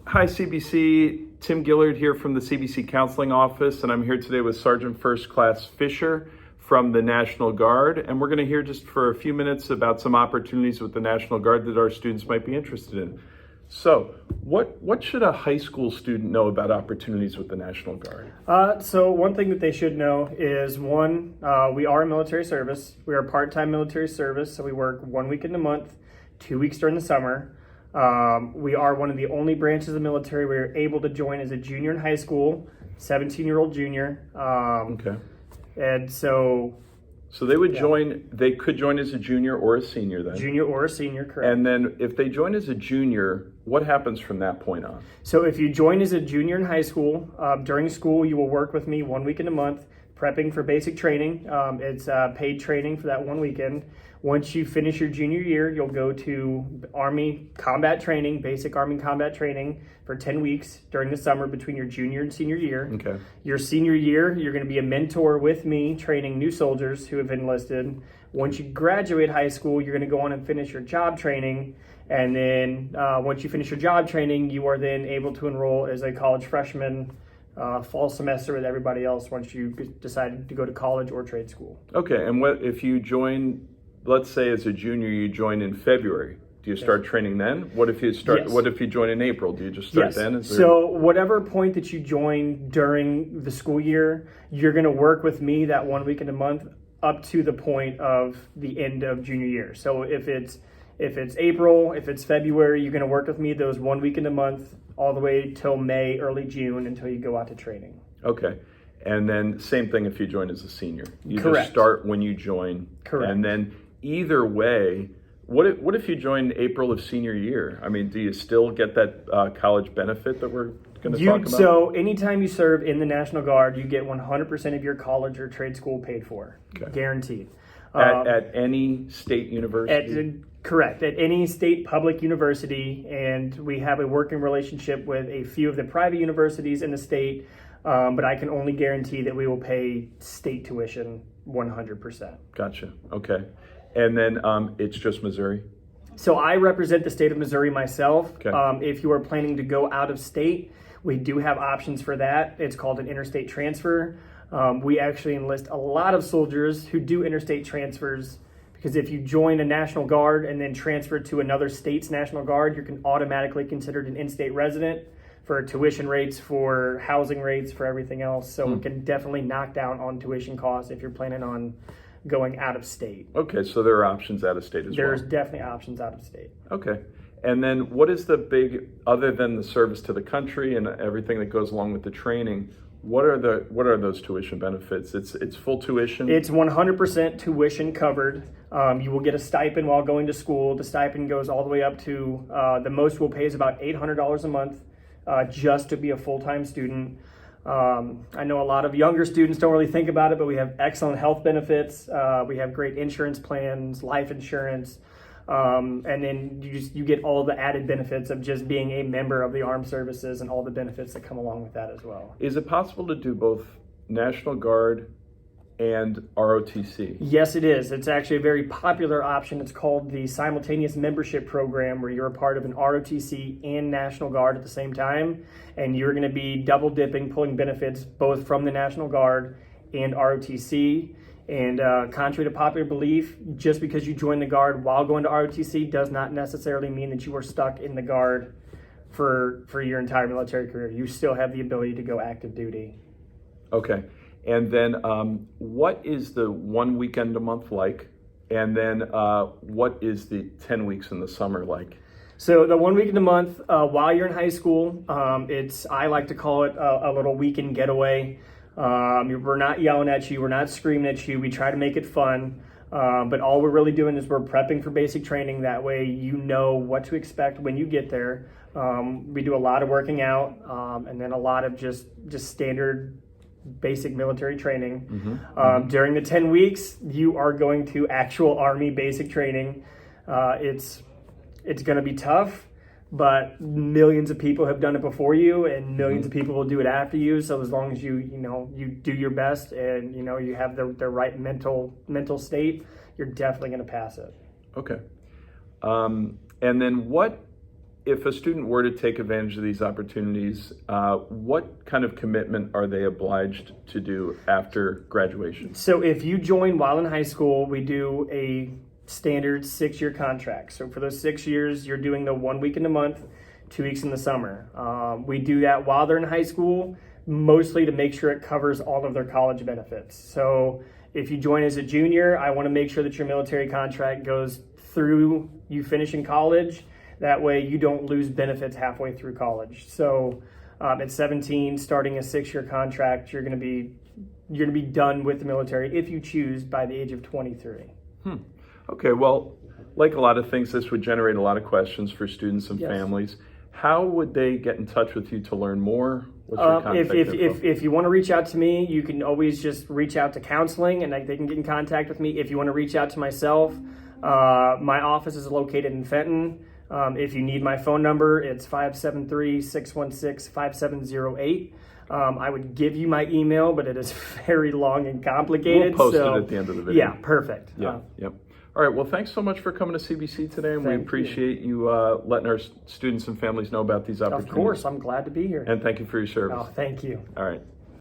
Hi, CBC. Tim Gillard here from the CBC Counseling Office, and I'm here today with Sergeant First Class Fisher from the National Guard, and we're going to hear just for a few minutes about some opportunities with the National Guard that our students might be interested in. So, what should a high school student know about opportunities with the National Guard? So one thing that they should know is we are a military service. We are part-time military service, so we work 1 week in a month, 2 weeks during the summer. We are one of the only branches of the military we are able to join as a junior in high school, 17-year-old junior. Okay. And so they would join, they could join as a junior or a senior then? Junior or a senior, correct. And then if they join as a junior, what happens from that point on? So if you join as a junior in high school, during school you will work with me 1 week in a month, prepping for basic training. It's paid training for that one weekend. Once you finish your junior year, you'll go to Army combat training, basic Army combat training for 10 weeks during the summer between your junior and senior year. Okay. Your senior year, you're going to be a mentor with me, training new soldiers who have enlisted. Once you graduate high school, you're going to go on and finish your job training. And then once you finish your job training, you are then able to enroll as a college freshman fall semester with everybody else once you decide to go to college or trade school. Okay, and what if you join, let's say as a junior, you join in February? Do you start training then? What if you start? Yes. What if you join in April? Do you just start then? So whatever point that you join during the school year, you're going to work with me that 1 week in a month up to the point of the end of junior year. So if it's April, if it's February, you're going to work with me those 1 week in a month all the way till May, early June until you go out to training. Okay. And then same thing if you join as a senior. You Correct. just start when you join. Correct. And then either way, what if you join April of senior year? I mean, do you still get that college benefit that we're going to talk about? So anytime you serve in the National Guard, you get 100% of your college or trade school paid for, guaranteed. At any state university? Correct, at any state public university, and we have a working relationship with a few of the private universities in the state, but I can only guarantee that we will pay state tuition 100%. Gotcha, okay. And then it's just Missouri? So I represent the state of Missouri myself. Okay. If you are planning to go out of state, we do have options for that. It's called an interstate transfer. We actually enlist a lot of soldiers who do interstate transfers, because if you join a National Guard and then transfer to another state's National Guard, you're automatically considered an in-state resident for tuition rates, for housing rates, for everything else. So it can definitely knock down on tuition costs if you're planning on going out of state. Okay, so there are options out of state as well. There's definitely options out of state. Okay. And then what is the big, other than the service to the country and everything that goes along with the training, what are those tuition benefits? It's full tuition? It's 100% tuition covered. You will get a stipend while going to school. The stipend goes all the way up to, the most we'll pay is about $800 a month just to be a full-time student. I know a lot of younger students don't really think about it, but we have excellent health benefits. We have great insurance plans, life insurance. And then you get all the added benefits of just being a member of the armed services and all the benefits that come along with that as well. Is it possible to do both National Guard and ROTC? Yes, it is. It's actually a very popular option. It's called the Simultaneous Membership Program, where you're a part of an ROTC and National Guard at the same time, and you're going to be double dipping, pulling benefits both from the National Guard and ROTC. And contrary to popular belief, just because you join the Guard while going to ROTC does not necessarily mean that you are stuck in the Guard for your entire military career. You still have the ability to go active duty. Okay. And then what is the 1 weekend a month like? And then what is the 10 weeks in the summer like? So the 1 week in a month, while you're in high school, I like to call it a little weekend getaway. We're not yelling at you, we're not screaming at you, we try to make it fun, but all we're really doing is we're prepping for basic training. That way you know what to expect when you get there. We do a lot of working out, and then a lot of just standard basic military training. During the 10 weeks, you are going to actual Army basic training. It's going to be tough, but millions of people have done it before you, and millions of people will do it after you. So as long as you do your best and you have the right mental state, you're definitely going to pass it. Okay. And then what if a student were to take advantage of these opportunities, what kind of commitment are they obliged to do after graduation? So if you join while in high school, we do a standard 6-year contract. So for those 6 years, you're doing the 1 week in the month, 2 weeks in the summer. We do that while they're in high school, mostly to make sure it covers all of their college benefits. So if you join as a junior, I want to make sure that your military contract goes through you finishing college. That way you don't lose benefits halfway through college. So at 17, starting a 6-year contract, you're going to be done with the military if you choose by the age of 23. Okay, well, like a lot of things, this would generate a lot of questions for students and Yes. families. How would they get in touch with you to learn more? What's your contact info? If you want to reach out to me, you can always just reach out to counseling and they can get in contact with me. If you want to reach out to myself, my office is located in Fenton. If you need my phone number, it's 573-616-5708. I would give you my email, but it is very long and complicated. We'll post it at the end of the video. Yeah, perfect. Yeah, yep. All right, well, thanks so much for coming to CBC today, and we Thank you. appreciate you letting our students and families know about these opportunities. Of course, I'm glad to be here. And thank you for your service. Oh, thank you. All right.